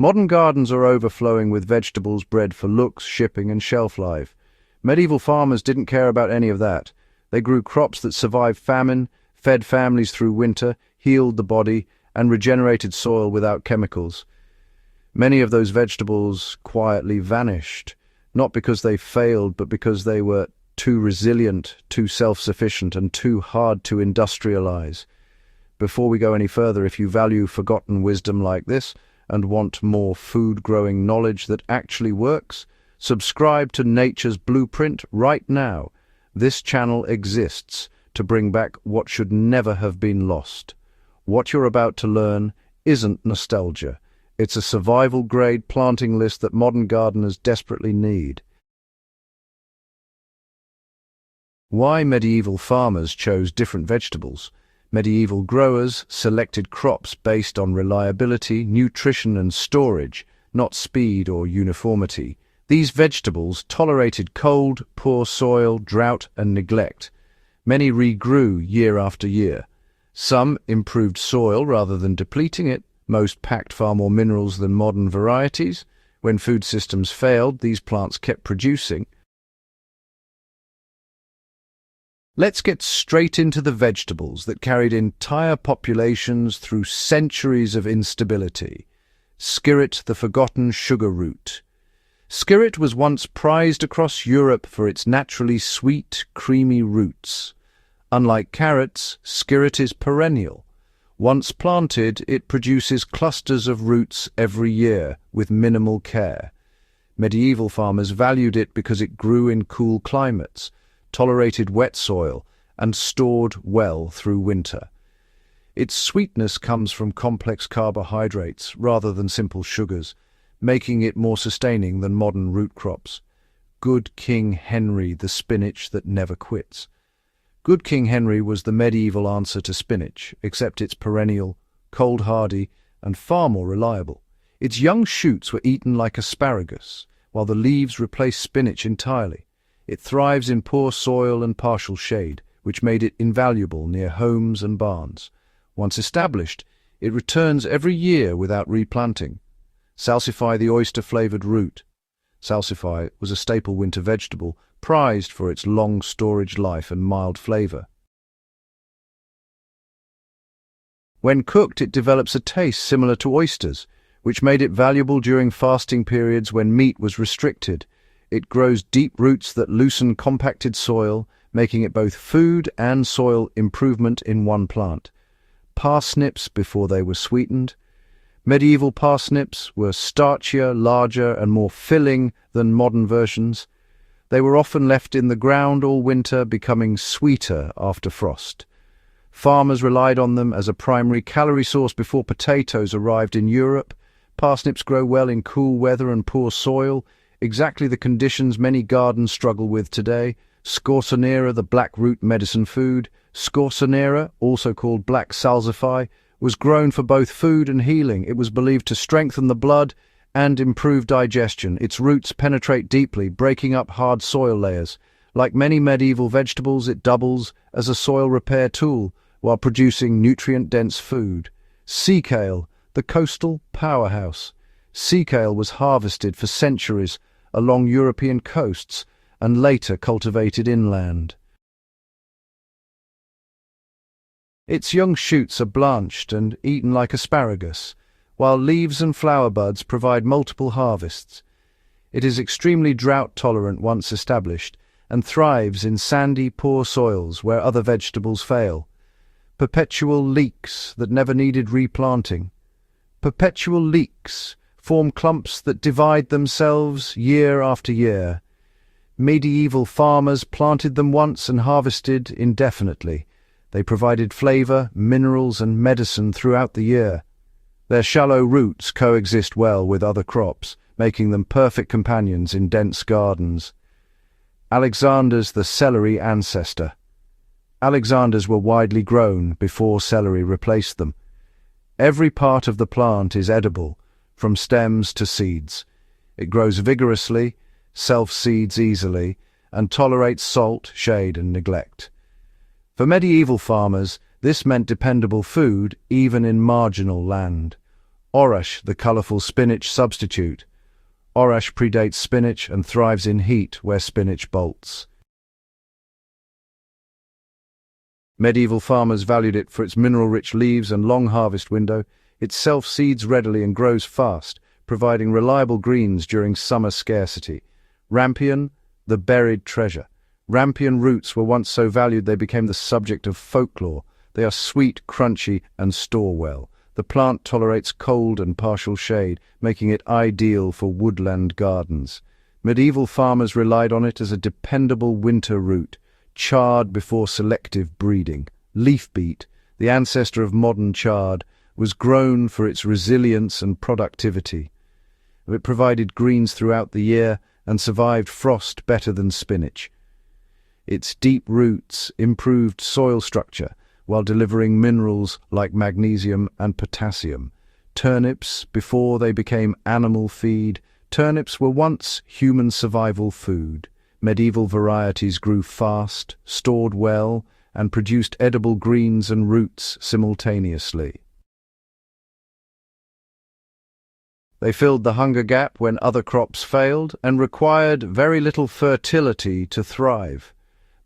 Modern gardens are overflowing with vegetables bred for looks, shipping, and shelf life. Medieval farmers didn't care about any of that. They grew crops that survived famine, fed families through winter, healed the body, and regenerated soil without chemicals. Many of those vegetables quietly vanished, not because they failed, but because they were too resilient, too self-sufficient, and too hard to industrialize. Before we go any further, if you value forgotten wisdom like this and want more food-growing knowledge that actually works, subscribe to Nature's Blueprint right now. This channel exists to bring back what should never have been lost. What you're about to learn isn't nostalgia. It's a survival-grade planting list that modern gardeners desperately need. Why medieval farmers chose different vegetables? Medieval growers selected crops based on reliability, nutrition, and storage, not speed or uniformity. These vegetables tolerated cold, poor soil, drought, and neglect. Many regrew year after year. Some improved soil rather than depleting it. Most packed far more minerals than modern varieties. When food systems failed, these plants kept producing. Let's get straight into the vegetables that carried entire populations through centuries of instability. Skirret, the forgotten sugar root. Skirret was once prized across Europe for its naturally sweet, creamy roots. Unlike carrots, skirret is perennial. Once planted, it produces clusters of roots every year with minimal care. Medieval farmers valued it because it grew in cool climates, tolerated wet soil, and stored well through winter. Its sweetness comes from complex carbohydrates rather than simple sugars, making it more sustaining than modern root crops. Good King Henry, the spinach that never quits. Good King Henry was the medieval answer to spinach, except it's perennial, cold-hardy, and far more reliable. Its young shoots were eaten like asparagus, while the leaves replaced spinach entirely. It thrives in poor soil and partial shade, which made it invaluable near homes and barns. Once established, it returns every year without replanting. Salsify, the oyster-flavored root. Salsify was a staple winter vegetable, prized for its long storage life and mild flavor. When cooked, it develops a taste similar to oysters, which made it valuable during fasting periods when meat was restricted. It grows deep roots that loosen compacted soil, making it both food and soil improvement in one plant. Parsnips before they were sweetened. Medieval parsnips were starchier, larger, and more filling than modern versions. They were often left in the ground all winter, becoming sweeter after frost. Farmers relied on them as a primary calorie source before potatoes arrived in Europe. Parsnips grow well in cool weather and poor soil, exactly the conditions many gardens struggle with today. Scorzonera, the black root medicine food. Scorzonera, also called black salsify, was grown for both food and healing. It was believed to strengthen the blood and improve digestion. Its roots penetrate deeply, breaking up hard soil layers. Like many medieval vegetables, it doubles as a soil repair tool while producing nutrient-dense food. Sea kale, the coastal powerhouse. Sea kale was harvested for centuries along European coasts and later cultivated inland. Its young shoots are blanched and eaten like asparagus, while leaves and flower buds provide multiple harvests. It is extremely drought-tolerant once established and thrives in sandy, poor soils where other vegetables fail. Perpetual leeks that never needed replanting. Perpetual leeks form clumps that divide themselves year after year. Medieval farmers planted them once and harvested indefinitely. They provided flavor, minerals, and medicine throughout the year. Their shallow roots coexist well with other crops, making them perfect companions in dense gardens. Alexander's the celery ancestor. Alexanders were widely grown before celery replaced them. Every part of the plant is edible, from stems to seeds. It grows vigorously, self-seeds easily, and tolerates salt, shade, and neglect. For medieval farmers, this meant dependable food even in marginal land. Orache, the colourful spinach substitute. Orache predates spinach and thrives in heat where spinach bolts. Medieval farmers valued it for its mineral-rich leaves and long harvest window. It self-seeds readily and grows fast, providing reliable greens during summer scarcity. Rampion, the buried treasure. Rampion roots were once so valued they became the subject of folklore. They are sweet, crunchy, and store well. The plant tolerates cold and partial shade, making it ideal for woodland gardens. Medieval farmers relied on it as a dependable winter root, chard before selective breeding. Leaf beet, the ancestor of modern chard, was grown for its resilience and productivity. It provided greens throughout the year and survived frost better than spinach. Its deep roots improved soil structure while delivering minerals like magnesium and potassium. Turnips, before they became animal feed, turnips were once human survival food. Medieval varieties grew fast, stored well, and produced edible greens and roots simultaneously. They filled the hunger gap when other crops failed and required very little fertility to thrive.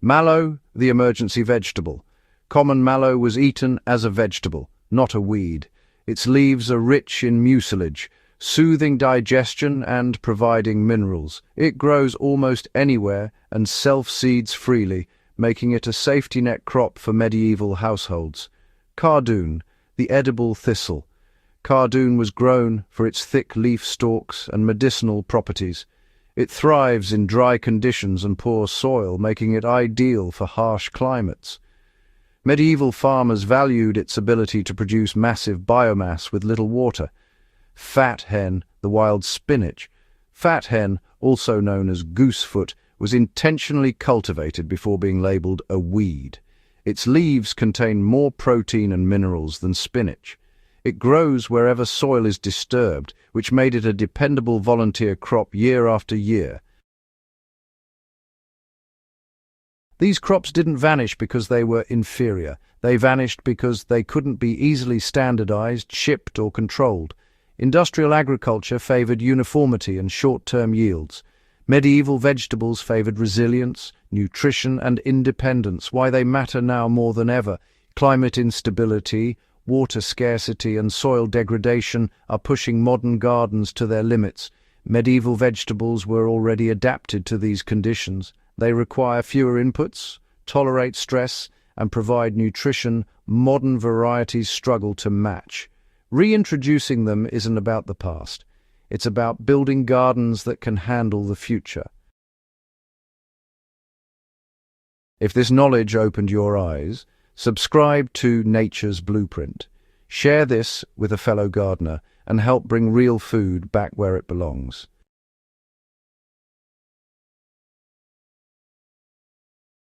Mallow, the emergency vegetable. Common mallow was eaten as a vegetable, not a weed. Its leaves are rich in mucilage, soothing digestion and providing minerals. It grows almost anywhere and self-seeds freely, making it a safety net crop for medieval households. Cardoon, the edible thistle. Cardoon was grown for its thick leaf stalks and medicinal properties. It thrives in dry conditions and poor soil, making it ideal for harsh climates. Medieval farmers valued its ability to produce massive biomass with little water. Fat hen, the wild spinach. Fat hen, also known as goosefoot, was intentionally cultivated before being labelled a weed. Its leaves contain more protein and minerals than spinach. It grows wherever soil is disturbed, which made it a dependable volunteer crop year after year. These crops didn't vanish because they were inferior. They vanished because they couldn't be easily standardized, shipped, or controlled. Industrial agriculture favored uniformity and short-term yields. Medieval vegetables favored resilience, nutrition, and independence. Why they matter now more than ever. Climate instability, water scarcity, and soil degradation are pushing modern gardens to their limits. Medieval vegetables were already adapted to these conditions. They require fewer inputs, tolerate stress, and provide nutrition modern varieties struggle to match. Reintroducing them isn't about the past. It's about building gardens that can handle the future. If this knowledge opened your eyes, subscribe to Nature's Blueprint. Share this with a fellow gardener and help bring real food back where it belongs.